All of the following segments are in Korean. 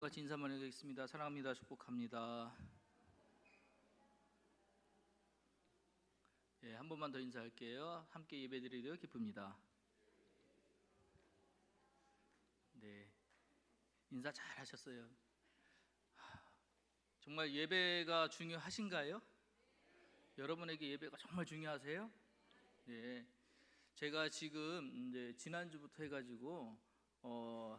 같이 인사만 해드리겠습니다. 사랑합니다. 축복합니다. 한 번만 더 인사할게요. 함께 예배드리려 기쁩니다. 네, 인사 잘 하셨어요. 정말 예배가 중요하신가요? 여러분에게 예배가 정말 중요하세요? 네, 제가 지금 이제 지난주부터 해가지고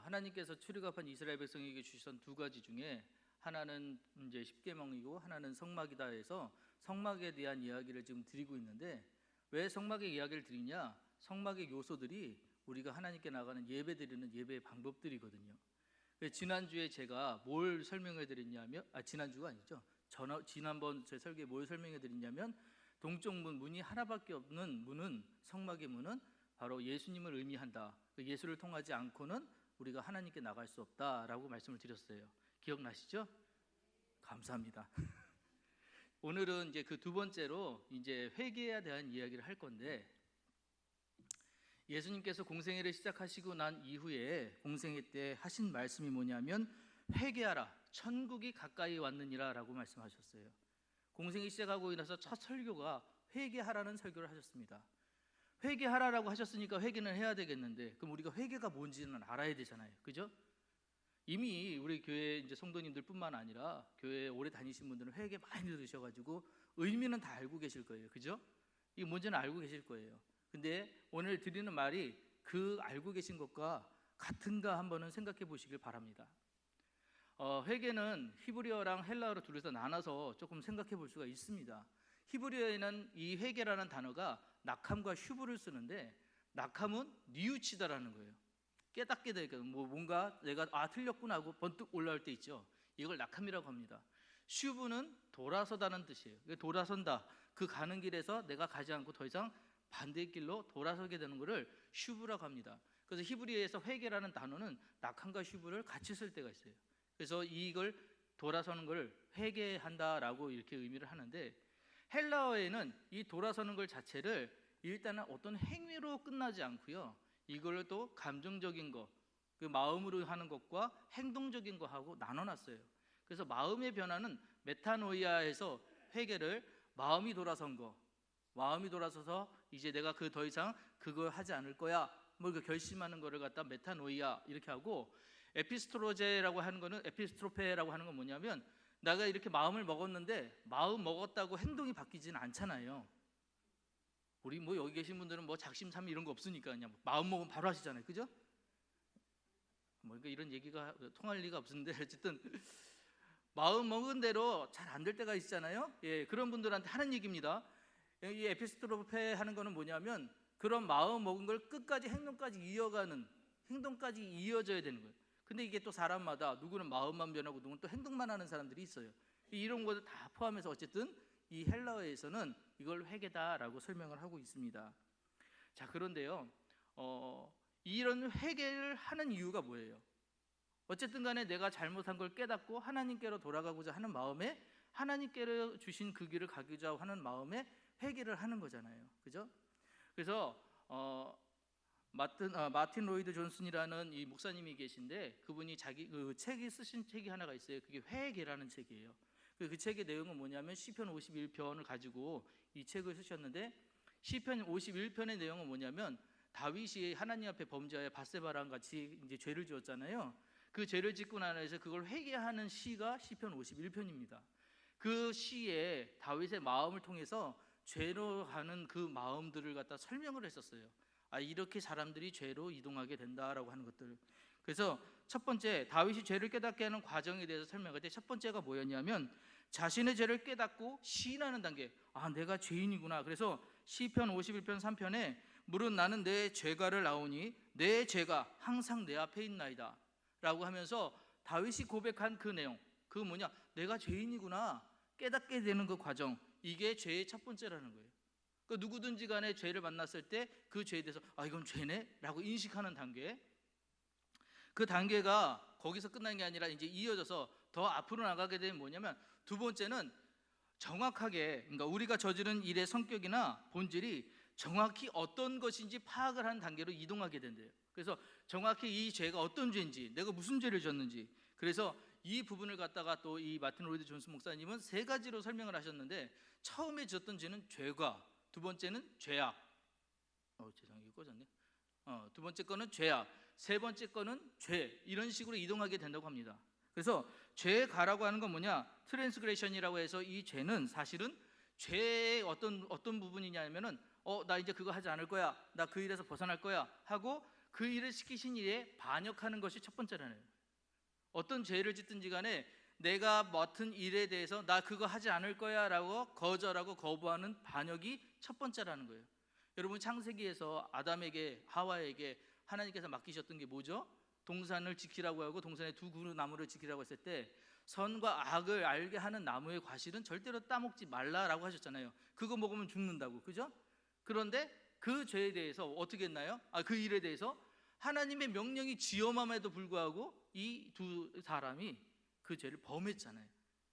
하나님께서 출애굽한 이스라엘 백성에게 주신 두 가지 중에 하나는 이제 십계명이고 하나는 성막이다 해서 성막에 대한 이야기를 지금 드리고 있는데, 왜 성막의 이야기를 드리냐? 성막의 요소들이 우리가 하나님께 나가는 예배 드리는 예배의 방법들이거든요. 지난주에 제가 뭘 설명해 드렸냐면, 지난주가 아니죠. 지난번 제 설교에 뭘 설명해 드렸냐면, 동쪽 문이 하나밖에 없는 문은, 성막의 문은 바로 예수님을 의미한다. 예수를 통하지 않고는 우리가 하나님께 나갈 수 없다라고 말씀을 드렸어요. 기억나시죠? 감사합니다. 오늘은 이제 그 두 번째로 이제 회개에 대한 이야기를 할 건데, 예수님께서 공생애를 시작하시고 난 이후에 공생애 때 하신 말씀이 뭐냐면 회개하라, 천국이 가까이 왔느니라 라고 말씀하셨어요. 공생애 시작하고 나서 첫 설교가 회개하라는 설교를 하셨습니다. 회개하라라고 하셨으니까 회개는 해야 되겠는데, 그럼 우리가 회개가 뭔지는 알아야 되잖아요. 그죠? 이미 우리 교회 이제 성도님들뿐만 아니라 교회에 오래 다니신 분들은 회개 많이 들으셔가지고 의미는 다 알고 계실 거예요. 그죠? 이게 뭔지는 알고 계실 거예요. 근데 오늘 드리는 말이 그 알고 계신 것과 같은가 한번은 생각해 보시길 바랍니다. 회개는 히브리어랑 헬라어로 둘이서 나눠서 조금 생각해 볼 수가 있습니다. 히브리어에는 이 회개라는 단어가 낙함과 슈브를 쓰는데, 낙함은 뉘우치다라는 거예요. 깨닫게 되니까 뭔가 내가 틀렸구나 하고 번뜩 올라올 때 있죠. 이걸 낙함이라고 합니다. 슈브는 돌아서다는 뜻이에요. 돌아선다, 그 가는 길에서 내가 가지 않고 더 이상 반대의 길로 돌아서게 되는 것을 슈브라고 합니다. 그래서 히브리어에서 회개라는 단어는 낙함과 슈브를 같이 쓸 때가 있어요. 그래서 이걸 돌아서는 걸 회개한다라고 이렇게 의미를 하는데, 헬라어에는 이 돌아서는 것 자체를 일단은 어떤 행위로 끝나지 않고요, 이걸 또 감정적인 거, 그 마음으로 하는 것과 행동적인 거하고 나눠놨어요. 그래서 마음의 변화는 메타노이아에서 회개를 마음이 돌아선 거, 마음이 돌아서서 이제 내가 그 더 이상 그걸 하지 않을 거야, 뭐 결심하는 거를 갖다 메타노이아 이렇게 하고, 에피스트로제라고 하는 거는, 에피스트로페라고 하는 건 뭐냐면, 내가 이렇게 마음을 먹었는데 마음 먹었다고 행동이 바뀌지는 않잖아요. 우리 뭐 여기 계신 분들은 뭐 작심삼일 이런 거 없으니까 그냥 마음 먹으면 바로 하시잖아요. 그죠? 뭐 이런 얘기가 통할 리가 없는데 어쨌든 마음 먹은 대로 잘 안 될 때가 있잖아요. 그런 분들한테 하는 얘기입니다. 이 에피스트로페 하는 거는 뭐냐면, 그런 마음 먹은 걸 끝까지 행동까지 이어가는, 행동까지 이어져야 되는 거예요. 근데 이게 또 사람마다 누구는 마음만 변하고 누구는 또 행동만 하는 사람들이 있어요. 이런 것을 다 포함해서 어쨌든 이 헬라어에서는 이걸 회개다라고 설명을 하고 있습니다. 자, 그런데요, 이런 회개를 하는 이유가 뭐예요? 어쨌든 간에 내가 잘못한 걸 깨닫고 하나님께로 돌아가고자 하는 마음에, 하나님께로 주신 그 길을 가고자 하는 마음에 회개를 하는 거잖아요. 그죠? 그래서 마틴 로이드 존슨이라는 이 목사님이 계신데, 그분이 자기 그 책이 쓰신 책이 하나가 있어요. 그게 회개라는 책이에요. 그 책의 내용은 뭐냐면 시편 51편을 가지고 이 책을 쓰셨는데, 시편 51편의 내용은 뭐냐면, 다윗이 하나님 앞에 범죄하여 밧세바랑 같이 이제 죄를 지었잖아요. 그 죄를 짓고 나서 그걸 회개하는 시가 시편 51편입니다. 그 시에 다윗의 마음을 통해서 죄로 가는 그 마음들을 갖다 설명을 했었어요. 이렇게 사람들이 죄로 이동하게 된다라고 하는 것들. 그래서 첫 번째, 다윗이 죄를 깨닫게 하는 과정에 대해서 설명할 때 첫 번째가 뭐였냐면, 자신의 죄를 깨닫고 시인하는 단계. 내가 죄인이구나. 그래서 시편 51편 3편에 무릇 나는 내 죄가를 나오니 내 죄가 항상 내 앞에 있나이다 라고 하면서 다윗이 고백한 그 내용, 그 뭐냐, 내가 죄인이구나 깨닫게 되는 그 과정, 이게 죄의 첫 번째라는 거예요. 그러니까 누구든지 간에 죄를 만났을 때 그 죄에 대해서 이건 죄네 라고 인식하는 단계, 그 단계가 거기서 끝나는 게 아니라 이제 이어져서 더 앞으로 나가게 되면 뭐냐면, 두 번째는 정확하게, 그러니까 우리가 저지른 일의 성격이나 본질이 정확히 어떤 것인지 파악을 하는 단계로 이동하게 된대요. 그래서 정확히 이 죄가 어떤 죄인지, 내가 무슨 죄를 졌는지, 그래서 이 부분을 갖다가 또 이 마틴 로이드 존슨 목사님은 세 가지로 설명을 하셨는데, 처음에 지었던 죄는 죄과, 두 번째는 죄악, 죄송해요, 꺼졌네. 두 번째 거는 죄악, 세 번째 거는 죄, 이런 식으로 이동하게 된다고 합니다. 그래서 죄가라고 하는 건 뭐냐, 트랜스그레션이라고 해서 이 죄는 사실은 죄의 어떤 부분이냐면은 나 이제 그거 하지 않을 거야, 나 그 일에서 벗어날 거야 하고 그 일을 시키신 일에 반역하는 것이 첫 번째라는 거예요. 어떤 죄를 짓든지 간에 내가 맡은 일에 대해서 나 그거 하지 않을 거야 라고 거절하고 거부하는 반역이 첫 번째라는 거예요. 여러분, 창세기에서 아담에게, 하와에게 하나님께서 맡기셨던 게 뭐죠? 동산을 지키라고 하고 동산의 두 그루 나무를 지키라고 했을 때 선과 악을 알게 하는 나무의 과실은 절대로 따먹지 말라라고 하셨잖아요. 그거 먹으면 죽는다고, 그죠? 그런데 그 죄에 대해서 어떻게 했나요? 그 일에 대해서 하나님의 명령이 지엄함에도 불구하고 이 두 사람이 그 죄를 범했잖아요.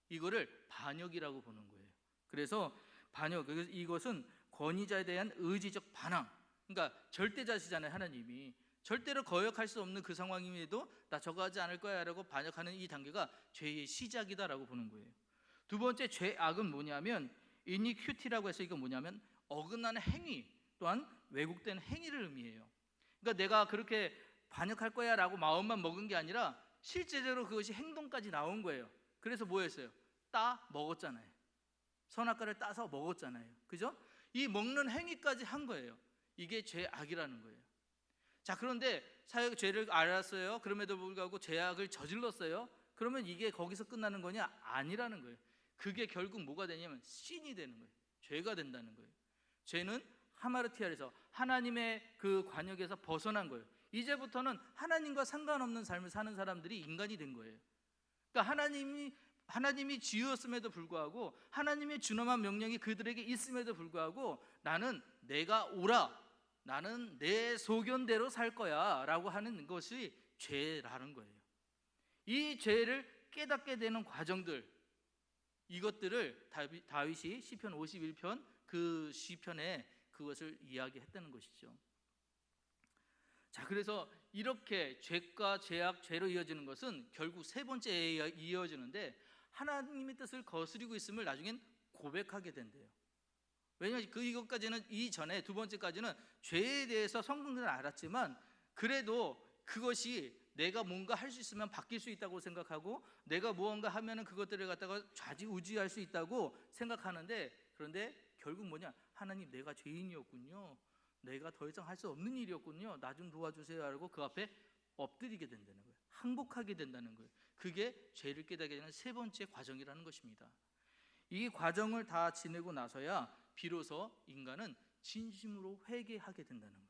이거를 반역이라고 보는 거예요. 그래서 반역, 이것은 권위자에 대한 의지적 반항, 그러니까 절대자시잖아요. 하나님이 절대로 거역할 수 없는 그 상황임에도 나 저거 하지 않을 거야 라고 반역하는 이 단계가 죄의 시작이다라고 보는 거예요. 두 번째 죄악은 뭐냐면 이니큐티라고 해서 이거 뭐냐면 어긋나는 행위, 또한 왜곡된 행위를 의미해요. 그러니까 내가 그렇게 반역할 거야 라고 마음만 먹은 게 아니라 실제적으로 그것이 행동까지 나온 거예요. 그래서 뭐였어요? 먹었잖아요. 선악과를 따서 먹었잖아요. 그죠? 이 먹는 행위까지 한 거예요. 이게 죄악이라는 거예요. 자, 그런데 사역 죄를 알았어요. 그럼에도 불구하고 죄악을 저질렀어요. 그러면 이게 거기서 끝나는 거냐? 아니라는 거예요. 그게 결국 뭐가 되냐면 신이 되는 거예요. 죄가 된다는 거예요. 죄는 하마르티아에서 하나님의 그 관역에서 벗어난 거예요. 이제부터는 하나님과 상관없는 삶을 사는 사람들이 인간이 된 거예요. 그러니까 하나님이 지으셨음에도 불구하고 하나님의 준엄한 명령이 그들에게 있음에도 불구하고 나는 내가 옳아, 나는 내 소견대로 살 거야 라고 하는 것이 죄라는 거예요. 이 죄를 깨닫게 되는 과정들, 이것들을 다윗이 시편 51편 그 시편에 그것을 이야기했다는 것이죠. 자, 그래서 이렇게 죄과 죄악, 죄로 이어지는 것은 결국 세 번째에 이어지는데 하나님의 뜻을 거스리고 있음을 나중엔 고백하게 된대요. 왜냐하면 이것까지는 이전에 두 번째까지는 죄에 대해서 성공들은 알았지만 그래도 그것이 내가 뭔가 할 수 있으면 바뀔 수 있다고 생각하고 내가 무언가 하면은 그것들을 갖다가 좌지우지할 수 있다고 생각하는데, 그런데 결국 뭐냐, 하나님 내가 죄인이었군요, 내가 더 이상 할 수 없는 일이었군요, 나 좀 도와주세요 하고 그 앞에 엎드리게 된다는 거예요. 항복하게 된다는 거예요. 그게 죄를 깨닫게 되는 세 번째 과정이라는 것입니다. 이 과정을 다 지내고 나서야 비로소 인간은 진심으로 회개하게 된다는 거예요.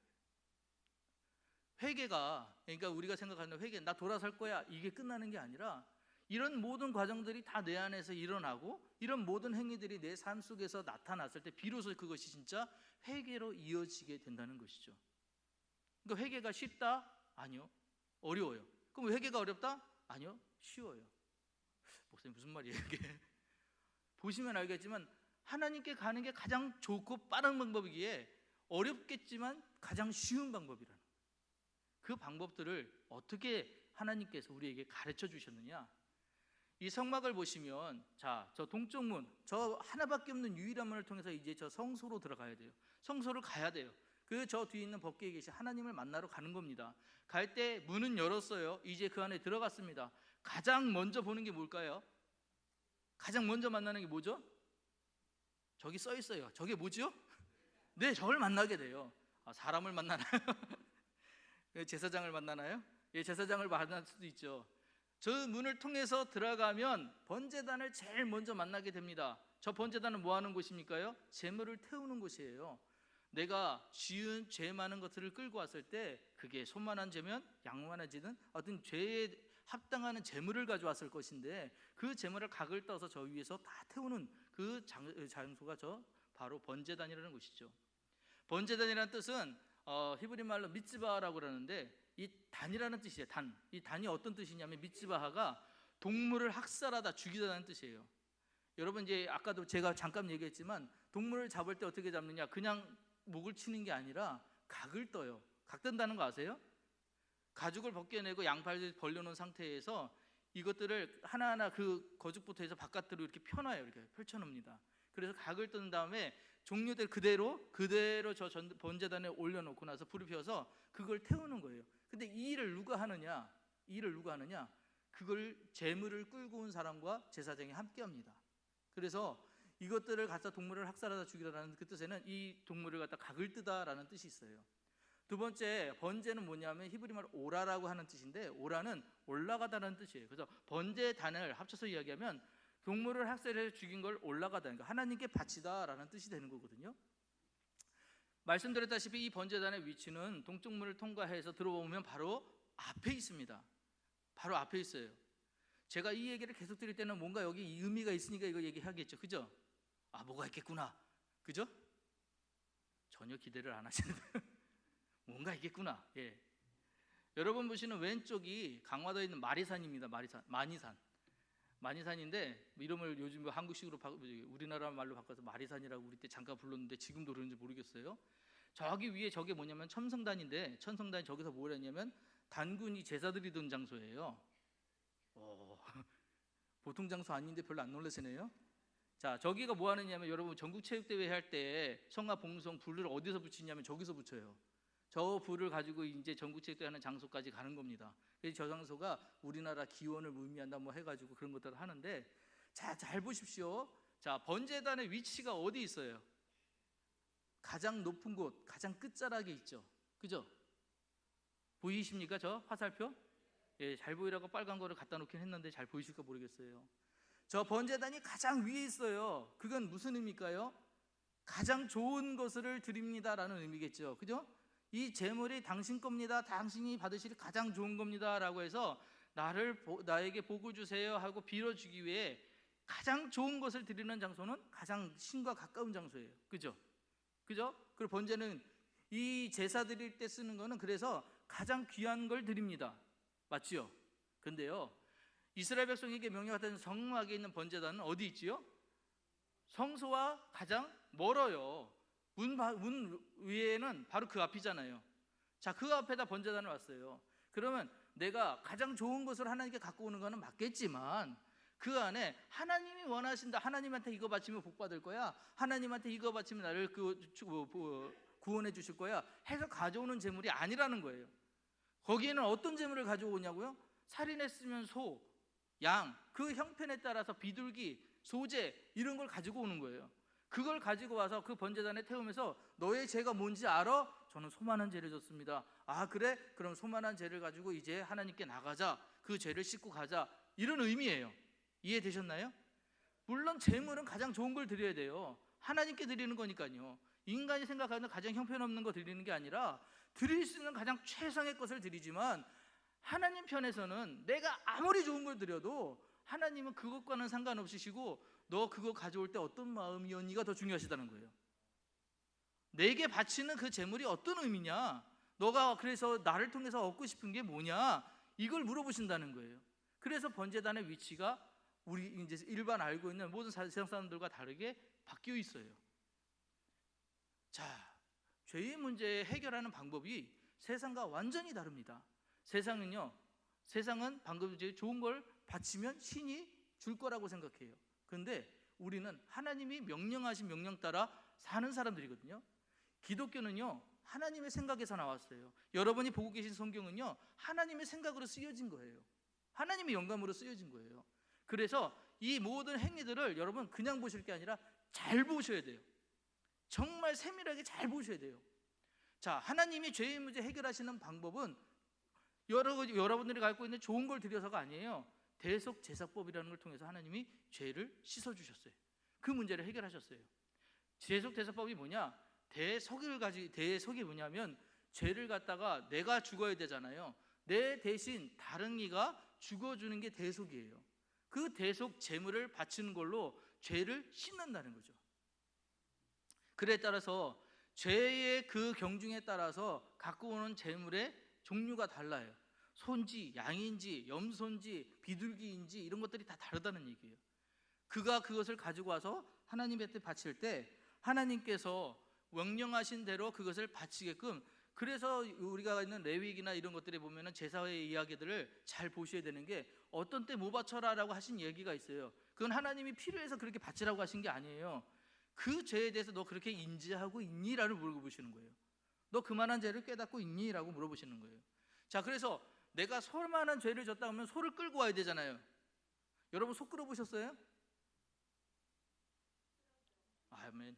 회개가, 그러니까 우리가 생각하는 회개, 나 돌아설 거야, 이게 끝나는 게 아니라 이런 모든 과정들이 다 내 안에서 일어나고 이런 모든 행위들이 내 삶 속에서 나타났을 때 비로소 그것이 진짜 회개로 이어지게 된다는 것이죠. 그러니까 회개가 쉽다? 아니요. 어려워요. 그럼 회개가 어렵다? 아니요. 쉬워요. 목사님 무슨 말이에요 이게? 보시면 알겠지만 하나님께 가는 게 가장 좋고 빠른 방법이기에 어렵겠지만 가장 쉬운 방법이라는 거예요. 그 방법들을 어떻게 하나님께서 우리에게 가르쳐 주셨느냐? 이 성막을 보시면, 자, 저 동쪽 문, 저 하나밖에 없는 유일한 문을 통해서 이제 저 성소로 들어가야 돼요. 성소를 가야 돼요. 그 저 뒤에 있는 법궤에 계신 하나님을 만나러 가는 겁니다. 갈 때 문은 열었어요. 이제 그 안에 들어갔습니다. 가장 먼저 보는 게 뭘까요? 가장 먼저 만나는 게 뭐죠? 저기 써 있어요. 저게 뭐죠? 네, 저를 만나게 돼요. 사람을 만나나요? 제사장을 만나나요? 예, 제사장을 만날 수도 있죠. 저 문을 통해서 들어가면 번제단을 제일 먼저 만나게 됩니다. 저 번제단은 뭐 하는 곳입니까요? 제물을 태우는 곳이에요. 내가 지은 죄 많은 것들을 끌고 왔을 때 그게 소만한 죄면 양만한 죄든 어떤 죄에 합당하는 제물을 가져왔을 것인데 그 제물을 각을 떠서 저 위에서 다 태우는 그 장소가 저 바로 번제단이라는 곳이죠. 번제단이라는 뜻은 히브리 말로 미츠바라고 그러는데 이 단이라는 뜻이에요. 단. 이 단이 어떤 뜻이냐면 미츠바하가 동물을 학살하다 죽이다라는 뜻이에요. 여러분, 이제 아까도 제가 잠깐 얘기했지만 동물을 잡을 때 어떻게 잡느냐? 그냥 목을 치는 게 아니라 각을 떠요. 각 뜬다는 거 아세요? 가죽을 벗겨내고 양팔을 벌려놓은 상태에서 이것들을 하나하나 그 거죽부터 해서 바깥으로 이렇게 펴놔요. 이렇게 펼쳐놓습니다. 그래서 각을 뜬 다음에 종류들 그대로 저 번제단에 올려놓고 나서 불을 피워서 그걸 태우는 거예요. 근데 이 일을 누가 하느냐? 그걸 제물을 끌고 온 사람과 제사장이 함께 합니다. 그래서 이것들을 갖다 동물을 학살하다 죽이라는 그 뜻에는 이 동물을 갖다 각을 뜨다라는 뜻이 있어요. 두 번째 번제는 뭐냐면 히브리말 오라라고 하는 뜻인데, 오라는 올라가다라는 뜻이에요. 그래서 번제단을 합쳐서 이야기하면 동물을 학살해서 죽인 걸 올라가다, 그러니까 하나님께 바치다라는 뜻이 되는 거거든요. 말씀드렸다시피 이 번제단의 위치는 동쪽문을 통과해서 들어오면 바로 앞에 있습니다. 바로 앞에 있어요. 제가 이 얘기를 계속 드릴 때는 뭔가 여기 의미가 있으니까 이거 얘기하겠죠, 그죠? 아, 뭐가 있겠구나, 그죠? 전혀 기대를 안 하시는데 뭔가 있겠구나. 예. 여러분 보시는 왼쪽이 강화도에 있는 마리산입니다. 마니산인데 이름을 요즘 한국식으로 우리나라 말로 바꿔서 마리산이라고 우리 때 잠깐 불렀는데 지금도 그런지 모르겠어요. 저기 위에 저게 뭐냐면 첨성단인데, 첨성단이 저기서 뭘 했냐면 단군이 제사 드리던 장소예요. 보통 장소 아닌데 별로 안 놀라시네요. 자, 저기가 뭐 하느냐면 여러분 전국체육대회 할 때 성화 봉송 불을 어디서 붙이냐면 저기서 붙여요. 저 불을 가지고 이제 전국체육대회 하는 장소까지 가는 겁니다. 그래서 저 장소가 우리나라 기원을 의미한다 뭐 해가지고 그런 것들을 하는데, 자, 잘 보십시오. 자, 번제단의 위치가 어디 있어요? 가장 높은 곳, 가장 끝자락에 있죠, 그죠? 보이십니까? 저 화살표? 예, 잘 보이라고 빨간 거를 갖다 놓긴 했는데 잘 보이실까 모르겠어요. 저 번제단이 가장 위에 있어요. 그건 무슨 의미일까요? 가장 좋은 것을 드립니다라는 의미겠죠, 그죠? 이 제물이 당신 겁니다, 당신이 받으실 가장 좋은 겁니다 라고 해서 나에게 복을 주세요 하고 빌어주기 위해 가장 좋은 것을 드리는 장소는 가장 신과 가까운 장소예요, 그죠? 그리고 번제는 이 제사 드릴 때 쓰는 거는 그래서 가장 귀한 걸 드립니다, 맞지요? 근데요, 이스라엘 백성에게 명령받은 성막에 있는 번제단은 어디 있지요? 성소와 가장 멀어요. 문 위에는 바로 그 앞이잖아요. 자, 그 앞에다 번제단을 왔어요. 그러면 내가 가장 좋은 것을 하나님께 갖고 오는 거는 맞겠지만 그 안에 하나님이 원하신다, 하나님한테 이거 바치면 복 받을 거야, 하나님한테 이거 바치면 나를 구원해 주실 거야 해서 가져오는 제물이 아니라는 거예요. 거기에는 어떤 제물을 가져오냐고요? 살인했으면 소, 양, 그 형편에 따라서 비둘기, 소재 이런 걸 가지고 오는 거예요. 그걸 가지고 와서 그 번제단에 태우면서 너의 죄가 뭔지 알아? 저는 소만한 죄를 졌습니다. 아, 그래? 그럼 소만한 죄를 가지고 이제 하나님께 나가자, 그 죄를 씻고 가자, 이런 의미예요. 이해되셨나요? 물론 제물은 가장 좋은 걸 드려야 돼요. 하나님께 드리는 거니까요. 인간이 생각하는 가장 형편없는 거 드리는 게 아니라 드릴 수 있는 가장 최상의 것을 드리지만, 하나님 편에서는 내가 아무리 좋은 걸 드려도 하나님은 그것과는 상관없으시고 너 그거 가져올 때 어떤 마음이었니가 더 중요하시다는 거예요. 내게 바치는 그 제물이 어떤 의미냐, 너가 그래서 나를 통해서 얻고 싶은 게 뭐냐, 이걸 물어보신다는 거예요. 그래서 번제단의 위치가 우리 이제 일반 알고 있는 모든 세상 사람들과 다르게 바뀌어 있어요. 자, 죄의 문제 해결하는 방법이 세상과 완전히 다릅니다. 세상은 방금 이제 좋은 걸 바치면 신이 줄 거라고 생각해요. 그런데 우리는 하나님이 명령하신 명령 따라 사는 사람들이거든요. 기독교는요, 하나님의 생각에서 나왔어요. 여러분이 보고 계신 성경은요, 하나님의 생각으로 쓰여진 거예요. 하나님의 영감으로 쓰여진 거예요. 그래서 이 모든 행위들을 여러분 그냥 보실 게 아니라 잘 보셔야 돼요. 정말 세밀하게 잘 보셔야 돼요. 자, 하나님이 죄의 문제 해결하시는 방법은 여러분들이 갖고 있는 좋은 걸 드려서가 아니에요. 대속제사법이라는 걸 통해서 하나님이 죄를 씻어주셨어요. 그 문제를 해결하셨어요. 대속제사법이 뭐냐? 대속이 뭐냐면 죄를 갖다가 내가 죽어야 되잖아요. 내 대신 다른 이가 죽어주는 게 대속이에요. 그 대속 제물을 바치는 걸로 죄를 씻는다는 거죠. 그에 따라서 죄의 그 경중에 따라서 갖고 오는 제물의 종류가 달라요. 소인지 양인지 염소인지 비둘기인지 이런 것들이 다 다르다는 얘기예요. 그가 그것을 가지고 와서 하나님한테 바칠 때 하나님께서 명령하신 대로 그것을 바치게끔 그래서 우리가 있는 레위기나 이런 것들에 보면은 제사의 이야기들을 잘 보셔야 되는 게, 어떤 때 뭐 바쳐라라고 하신 얘기가 있어요. 그건 하나님이 필요해서 그렇게 바치라고 하신 게 아니에요. 그 죄에 대해서 너 그렇게 인지하고 있니?라고 물어보시는 거예요. 너 그만한 죄를 깨닫고 있니? 라고 물어보시는 거예요. 자, 그래서 내가 소만한 죄를 졌다 하면 소를 끌고 와야 되잖아요. 여러분 소 끌어보셨어요? 아멘.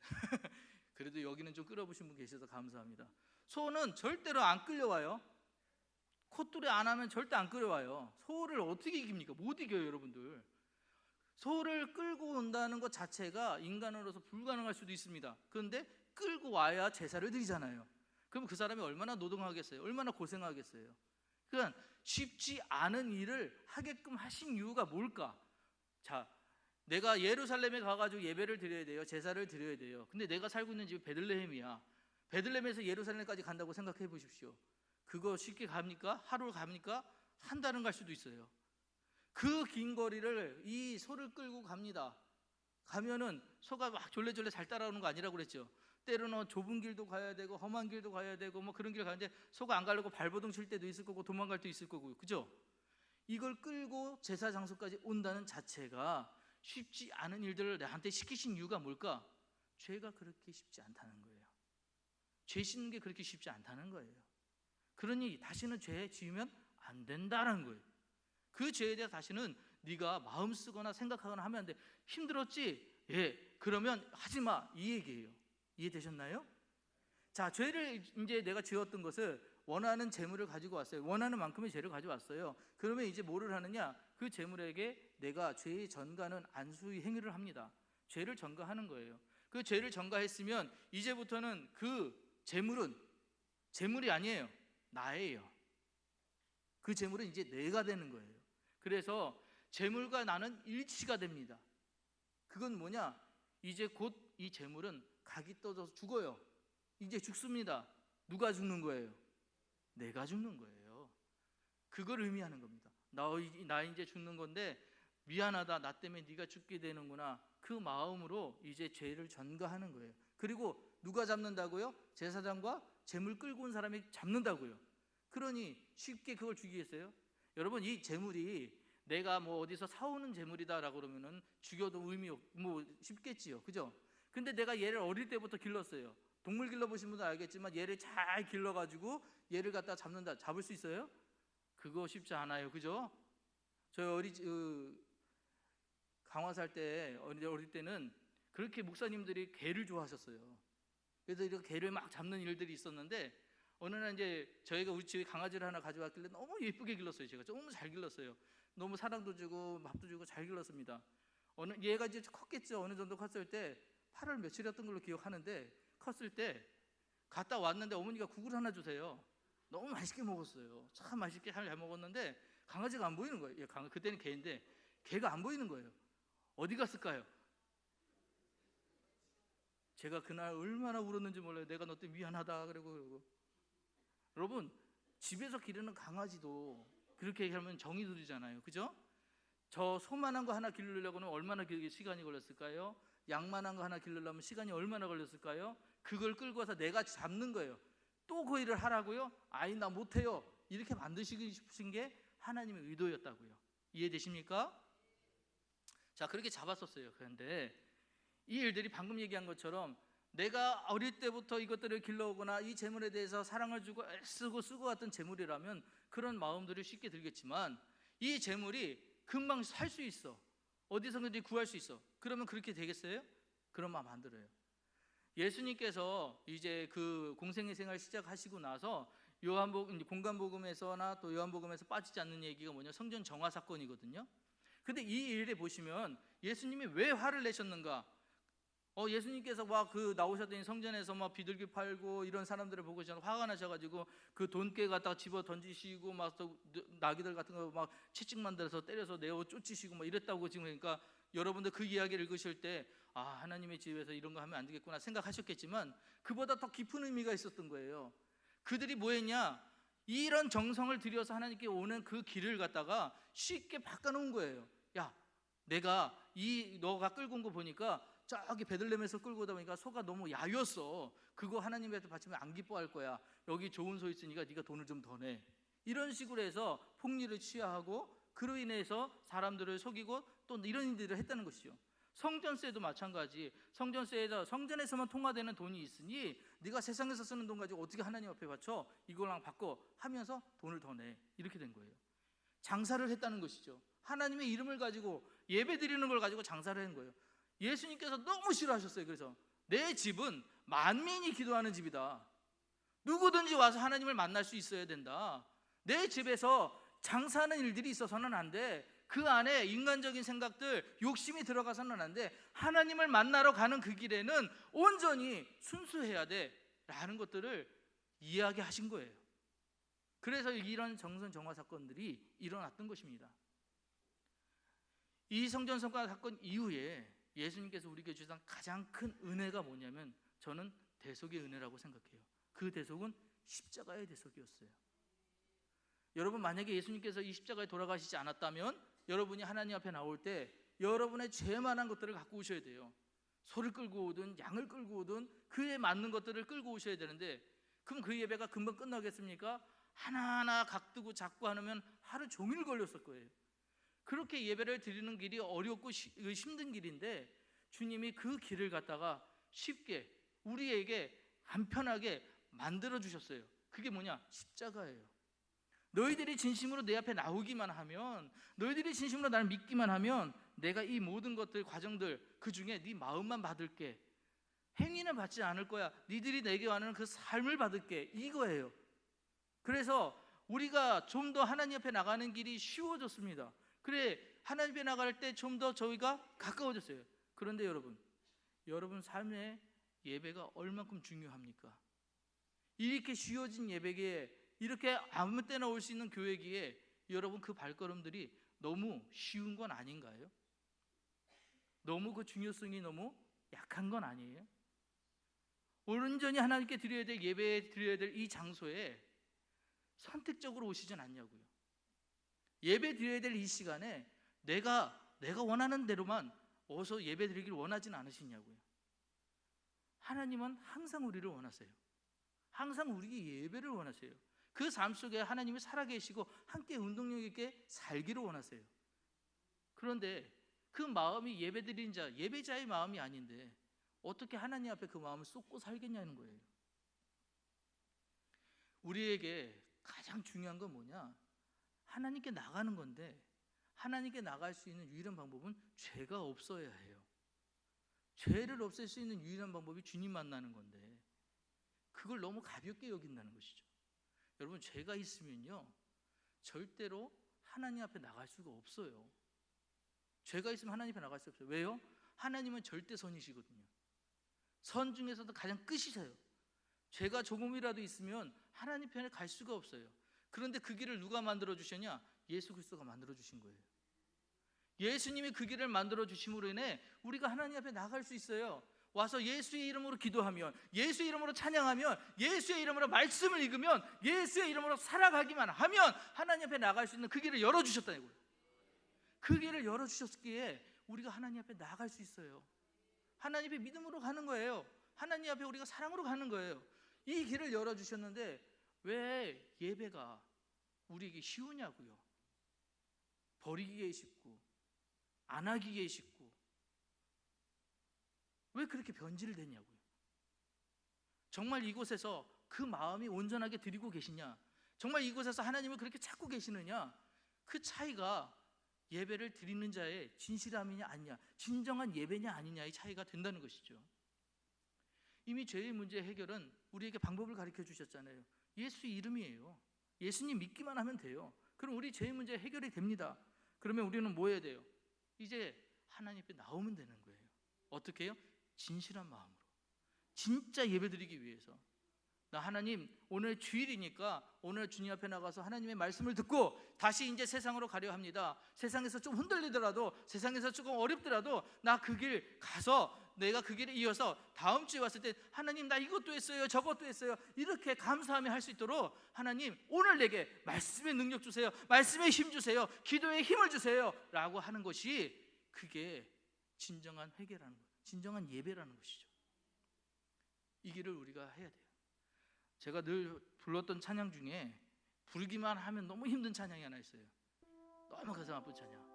그래도 여기는 좀 끌어보신 분 계셔서 감사합니다. 소는 절대로 안 끌려와요. 콧뚜레 안 하면 절대 안 끌려와요. 소를 어떻게 이깁니까? 못 이겨요, 여러분들. 소를 끌고 온다는 것 자체가 인간으로서 불가능할 수도 있습니다. 그런데 끌고 와야 제사를 드리잖아요. 그럼 그 사람이 얼마나 노동하겠어요? 얼마나 고생하겠어요? 그러니까 쉽지 않은 일을 하게끔 하신 이유가 뭘까? 자, 내가 예루살렘에 가가지고 예배를 드려야 돼요. 제사를 드려야 돼요. 근데 내가 살고 있는 집이 베들레헴이야. 베들레헴에서 예루살렘까지 간다고 생각해 보십시오. 그거 쉽게 갑니까? 하루 갑니까? 한 달은 갈 수도 있어요. 그 긴 거리를 이 소를 끌고 갑니다. 가면은 소가 막 졸래졸래 잘 따라오는 거 아니라고 그랬죠. 때로는 좁은 길도 가야 되고 험한 길도 가야 되고 뭐 그런 길 가는데 소가 안 가려고 발버둥 칠 때도 있을 거고 도망갈 때도 있을 거고요. 그죠? 이걸 끌고 제사 장소까지 온다는 자체가 쉽지 않은 일들을 나한테 시키신 이유가 뭘까? 죄가 그렇게 쉽지 않다는 거예요. 죄 씻는 게 그렇게 쉽지 않다는 거예요. 그러니 다시는 죄 지으면 안 된다는 거예요. 그 죄에 대해서 다시는 네가 마음 쓰거나 생각하거나 하면 안 돼. 힘들었지? 예, 그러면 하지 마, 이 얘기예요. 이해되셨나요? 자, 죄를 이제 내가 지었던 것을 원하는 재물을 가지고 왔어요. 원하는 만큼의 죄를 가져왔어요. 그러면 이제 뭐를 하느냐? 그 재물에게 내가 죄의 전가는 안수의 행위를 합니다. 죄를 전가하는 거예요. 그 죄를 전가했으면 이제부터는 그 재물은 재물이 아니에요. 나예요. 그 재물은 이제 내가 되는 거예요. 그래서 재물과 나는 일치가 됩니다. 그건 뭐냐? 이제 곧 이 재물은 각이 떠져서 죽어요. 이제 죽습니다. 누가 죽는 거예요? 내가 죽는 거예요. 그걸 의미하는 겁니다. 나 이제 죽는 건데 미안하다. 나 때문에 네가 죽게 되는구나. 그 마음으로 이제 죄를 전가하는 거예요. 그리고 누가 잡는다고요? 제사장과 재물 끌고 온 사람이 잡는다고요. 그러니 쉽게 그걸 죽이겠어요? 여러분, 이 재물이 내가 뭐 어디서 사오는 재물이다라고 그러면은 죽여도 의미 뭐 쉽겠지요, 그죠? 근데 내가 얘를 어릴 때부터 길렀어요. 동물 길러보신 분들 알겠지만 얘를 잘 길러가지고 얘를 갖다 잡는다. 잡을 수 있어요? 그거 쉽지 않아요, 그죠? 저희 강화 살 때 어릴 때는 그렇게 목사님들이 개를 좋아하셨어요. 그래서 이렇게 개를 막 잡는 일들이 있었는데 어느 날 이제 저희가 우리 집에 강아지를 하나 가져왔길래 너무 예쁘게 길렀어요. 제가 너무 잘 길렀어요. 너무 사랑도 주고 밥도 주고 잘 길렀습니다. 얘가 이제 컸겠죠. 어느 정도 컸을 때 8월 며칠이었던 걸로 기억하는데 컸을 때 갔다 왔는데 어머니가 국을 하나 주세요. 너무 맛있게 먹었어요. 참 맛있게 잘 먹었는데 강아지가 안 보이는 거예요. 그때는 개인데 개가 안 보이는 거예요. 어디 갔을까요? 제가 그날 얼마나 울었는지 몰라요. 내가 너 때문에 미안하다 그러고. 여러분, 집에서 기르는 강아지도 그렇게 하면 정이 들이잖아요, 그죠? 저 소만한 거 하나 기르려고는 얼마나 길게 시간이 걸렸을까요? 양만한 거 하나 기르려면 시간이 얼마나 걸렸을까요? 그걸 끌고 와서 내가 잡는 거예요. 또 그 일을 하라고요? 아이 나 못해요. 이렇게 만드시고 싶으신 게 하나님의 의도였다고요. 이해되십니까? 자, 그렇게 잡았었어요. 그런데 이 일들이 방금 얘기한 것처럼 내가 어릴 때부터 이것들을 길러오거나 이 재물에 대해서 사랑을 주고 쓰고 왔던 재물이라면 그런 마음들이 쉽게 들겠지만 이 재물이 금방 살 수 있어. 어디서든지 구할 수 있어. 그러면 그렇게 되겠어요? 그런 마음 안 들어요. 예수님께서 이제 그 공생의 생활 시작하시고 나서 공간복음에서나 또 요한복음에서 빠지지 않는 얘기가 뭐냐? 성전 정화 사건이거든요. 근데 이 일에 보시면 예수님이 왜 화를 내셨는가? 예수님께서 막 나오셨더니 성전에서 막 비둘기 팔고 이런 사람들을 보고 화가 나셔가지고 그 돈깨 갖다가 집어 던지시고 막 또 나귀들 같은 거 막 채찍 만들어서 때려서 내어 쫓으시고 막 이랬다고 지금. 그러니까 여러분들 그 이야기를 읽으실 때 하나님의 집에서 이런 거 하면 안 되겠구나 생각하셨겠지만 그보다 더 깊은 의미가 있었던 거예요. 그들이 뭐 했냐? 이런 정성을 들여서 하나님께 오는 그 길을 갖다가 쉽게 바꿔놓은 거예요. 야, 내가 너가 끌고 온 거 보니까 저기 베들레헴에서 끌고 오다 보니까 소가 너무 야위었어. 그거 하나님한테 바치면 안 기뻐할 거야. 여기 좋은 소 있으니까 네가 돈을 좀 더 내. 이런 식으로 해서 폭리를 취하하고 그로 인해서 사람들을 속이고 또 이런 일들을 했다는 것이죠. 성전세도 마찬가지. 성전에서만 통화되는 돈이 있으니 네가 세상에서 쓰는 돈 가지고 어떻게 하나님 앞에 바쳐? 이거랑 바꿔 하면서 돈을 더 내. 이렇게 된 거예요. 장사를 했다는 것이죠. 하나님의 이름을 가지고 예배 드리는 걸 가지고 장사를 한 거예요. 예수님께서 너무 싫어하셨어요. 그래서 내 집은 만민이 기도하는 집이다. 누구든지 와서 하나님을 만날 수 있어야 된다. 내 집에서 장사하는 일들이 있어서는 안 돼. 그 안에 인간적인 생각들, 욕심이 들어가서는 안 돼. 하나님을 만나러 가는 그 길에는 온전히 순수해야 돼 라는 것들을 이야기하신 거예요. 그래서 이런 정선 정화 사건들이 일어났던 것입니다. 이 성전 성과 사건 이후에 예수님께서 우리에게 주신 가장 큰 은혜가 뭐냐면 저는 대속의 은혜라고 생각해요. 그 대속은 십자가의 대속이었어요. 여러분, 만약에 예수님께서 이 십자가에 돌아가시지 않았다면 여러분이 하나님 앞에 나올 때 여러분의 죄만한 것들을 갖고 오셔야 돼요. 소를 끌고 오든 양을 끌고 오든 그에 맞는 것들을 끌고 오셔야 되는데, 그럼 그 예배가 금방 끝나겠습니까? 하나하나 각두고 잡고 하면 하루 종일 걸렸을 거예요. 그렇게 예배를 드리는 길이 어렵고 힘든 길인데 주님이 그 길을 갖다가 쉽게 우리에게 간편하게 만들어 주셨어요. 그게 뭐냐? 십자가예요. 너희들이 진심으로 내 앞에 나오기만 하면, 너희들이 진심으로 나를 믿기만 하면 내가 이 모든 것들, 과정들 그 중에 네 마음만 받을게. 행위는 받지 않을 거야. 니들이 내게 원하는 그 삶을 받을게. 이거예요. 그래서 우리가 좀 더 하나님 앞에 나가는 길이 쉬워졌습니다. 그래, 하나님 앞에 나갈 때 좀 더 저희가 가까워졌어요. 그런데 여러분 삶의 예배가 얼만큼 중요합니까? 이렇게 쉬워진 예배기에, 이렇게 아무 때나 올 수 있는 교회기에 여러분 그 발걸음들이 너무 쉬운 건 아닌가요? 너무 그 중요성이 너무 약한 건 아니에요? 온전히 하나님께 드려야 될 예배 드려야 될 이 장소에 선택적으로 오시진 않냐고요. 예배 드려야 될 이 시간에 내가 원하는 대로만 어서 예배 드리길 원하진 않으시냐고요. 하나님은 항상 우리를 원하세요. 항상 우리에게 예배를 원하세요. 그 삶 속에 하나님이 살아계시고 함께 운동력 있게 살기를 원하세요. 그런데 그 마음이 예배드린 자, 예배자의 마음이 아닌데 어떻게 하나님 앞에 그 마음을 쏟고 살겠냐는 거예요. 우리에게 가장 중요한 건 뭐냐? 하나님께 나가는 건데, 하나님께 나갈 수 있는 유일한 방법은 죄가 없어야 해요. 죄를 없앨 수 있는 유일한 방법이 주님 만나는 건데 그걸 너무 가볍게 여긴다는 것이죠. 여러분, 죄가 있으면요 절대로 하나님 앞에 나갈 수가 없어요. 죄가 있으면 하나님 앞에 나갈 수 없어요. 왜요? 하나님은 절대선이시거든요. 선 중에서도 가장 끝이세요. 죄가 조금이라도 있으면 하나님 편에 갈 수가 없어요. 그런데 그 길을 누가 만들어 주셨냐? 예수 그리스도가 만들어 주신 거예요. 예수님이 그 길을 만들어 주심으로 인해 우리가 하나님 앞에 나갈 수 있어요. 와서 예수의 이름으로 기도하면, 예수의 이름으로 찬양하면, 예수의 이름으로 말씀을 읽으면, 예수의 이름으로 살아가기만 하면 하나님 앞에 나갈 수 있는 그 길을 열어주셨다는 거예요. 그 길을 열어주셨기에 우리가 하나님 앞에 나갈 수 있어요. 하나님 앞에 믿음으로 가는 거예요. 하나님 앞에 우리가 사랑으로 가는 거예요. 이 길을 열어주셨는데 왜 예배가 우리에게 쉬우냐고요. 버리기에 쉽고 안 하기에 쉽고 왜 그렇게 변질됐냐고요. 정말 이곳에서 그 마음이 온전하게 드리고 계시냐, 정말 이곳에서 하나님을 그렇게 찾고 계시느냐, 그 차이가 예배를 드리는 자의 진실함이냐 아니냐, 진정한 예배냐 아니냐의 차이가 된다는 것이죠. 이미 죄의 문제 해결은 우리에게 방법을 가르쳐 주셨잖아요. 예수 이름이에요. 예수님 믿기만 하면 돼요. 그럼 우리 죄의 문제 해결이 됩니다. 그러면 우리는 뭐 해야 돼요? 이제 하나님 앞에 나오면 되는 거예요. 어떻게 해요? 진실한 마음으로, 진짜 예배드리기 위해서. 나 하나님, 오늘 주일이니까 오늘 주님 앞에 나가서 하나님의 말씀을 듣고 다시 이제 세상으로 가려 합니다. 세상에서 좀 흔들리더라도, 세상에서 조금 어렵더라도 나 그 길 가서 내가 그 길에 이어서 다음 주에 왔을 때 하나님 나 이것도 했어요, 저것도 했어요, 이렇게 감사하며 할 수 있도록 하나님 오늘 내게 말씀의 능력 주세요, 말씀의 힘 주세요, 기도의 힘을 주세요 라고 하는 것이, 그게 진정한 회개라는 거예요. 진정한 예배라는 것이죠. 이 길을 우리가 해야 돼요. 제가 늘 불렀던 찬양 중에 부르기만 하면 너무 힘든 찬양이 하나 있어요. 너무 가슴 아픈 찬양.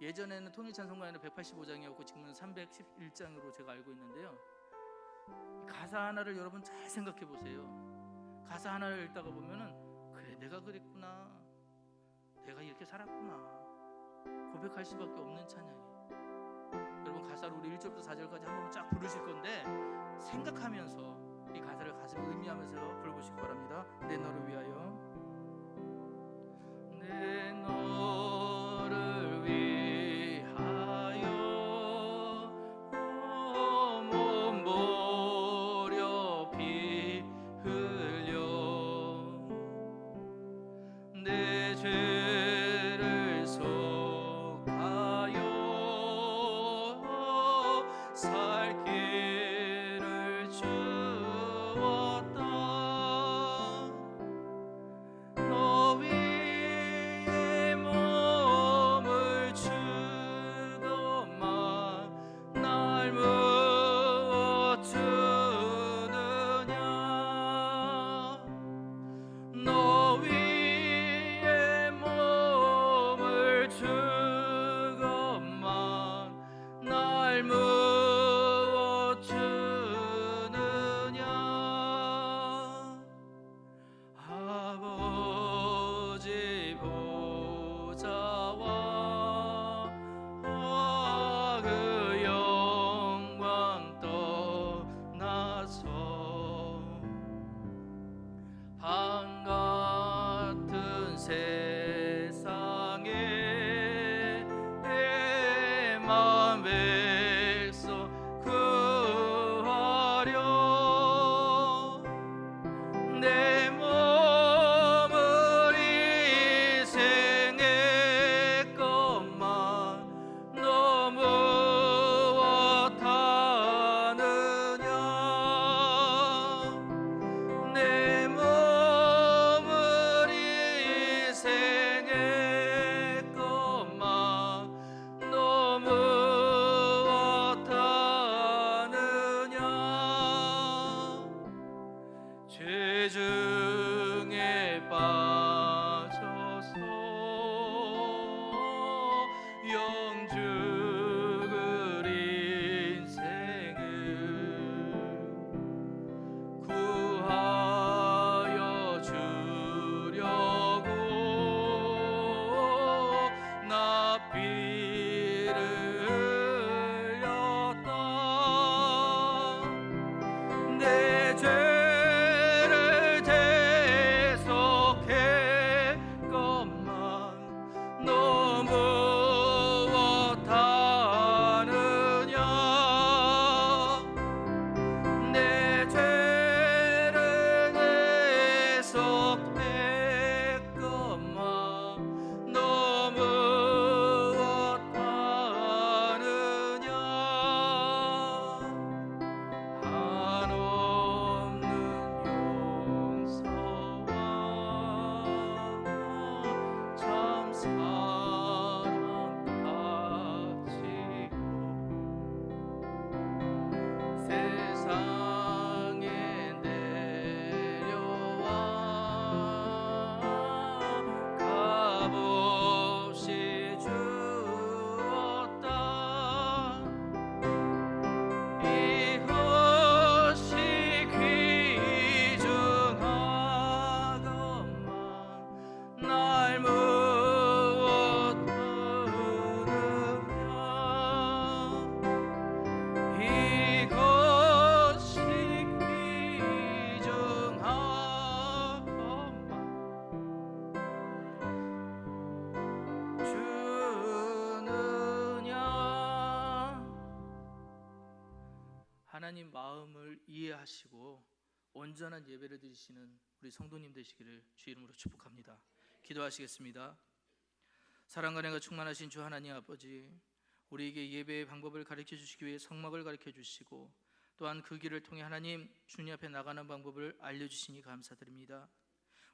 예전에는 통일찬송가에는 185장이었고 지금은 311장으로 제가 알고 있는데요, 가사 하나를 여러분 잘 생각해 보세요. 가사 하나를 읽다가 보면은 그래, 내가 그랬구나, 내가 이렇게 살았구나 고백할 수밖에 없는 찬양이에요. 여러분 가사를 우리 1절부터 4절까지 한번 쫙 부르실 건데 생각하면서 이 가사를 가슴에 의미하면서 불러보시기 바랍니다. 내 너를 위하여. 내 너를 위하여 몸부려 피 흘려 내 죄를 속하여 살 길을 주었다. 너 위에 몸을 주고만 날 무엇 주느냐. 너 위에 몸을 주고만 날 무엇 주느냐. 아버지 보좌와 그 영광 떠나서 방 같은 세상에 만 백성 구하려 내 몸을 희생했건만 너 무엇 하느냐. 내 몸을 희생했건만 너 무엇 하느냐. 죄 중에 빠져서 영 죽을 인생을 구하여 주려고 나 피를 흘렸다. 내 죄를 대속했건만 너 무엇 하느냐. 내 죄를 대속했건만 너 무엇 하느냐. 한없는 용서와 참 사랑 가지고 세상에 내려와 값없이 주었다. 이것이 귀중하건만 날 무엇 하느냐. 이것이 귀중하건만 주느냐. 하나님 마음을 이해하시고 온전한 예배를 드리시는 우리 성도님 되시기를 주 이름으로 축복합니다. 기도하시겠습니다. 사랑과 은혜가 충만하신 주 하나님 아버지, 우리에게 예배의 방법을 가르쳐 주시기 위해 성막을 가르쳐 주시고 또한 그 길을 통해 하나님 주님 앞에 나가는 방법을 알려주시니 감사드립니다.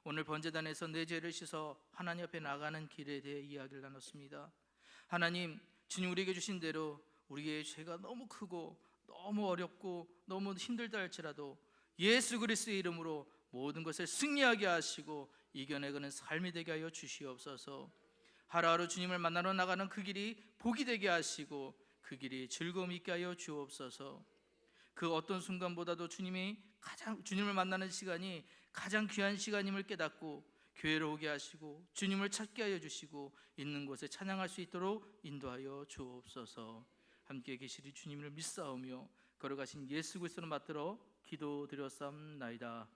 오늘 번제단에서 내 죄를 씻어 하나님 앞에 나가는 길에 대해 이야기를 나눴습니다. 하나님, 주님 우리에게 주신 대로 우리의 죄가 너무 크고 너무 어렵고 너무 힘들다 할지라도 예수 그리스도의 이름으로 모든 것을 승리하게 하시고 이겨내가는 삶이 되게 하여 주시옵소서. 하루하루 주님을 만나러 나가는 그 길이 복이 되게 하시고 그 길이 즐거움 있게 하여 주옵소서. 그 어떤 순간보다도 주님을 만나는 시간이 가장 귀한 시간임을 깨닫고 교회로 오게 하시고 주님을 찾게 하여 주시고 있는 곳에 찬양할 수 있도록 인도하여 주옵소서. 함께 계시리 주님을 믿사오며 걸어가신 예수 그리스도를 맞들어 기도드렸사옵나이다.